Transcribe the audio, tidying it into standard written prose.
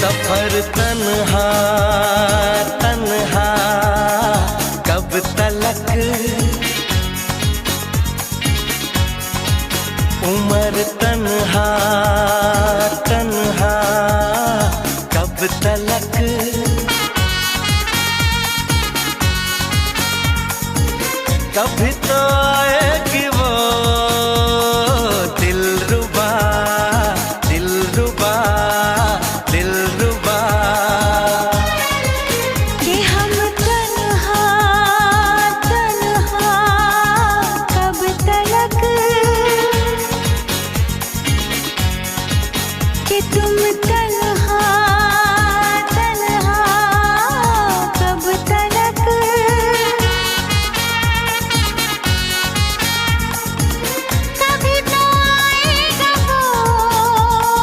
सफर तन्हा तन्हा कब तलक, उम्र तन्हा तन्हा कब तलक। कभी तो आएगी वो दिलरुबा दिलरुबा दिलरुबा, कि हम तन्हा तन्हा कब तलक, कि तुम तन्हा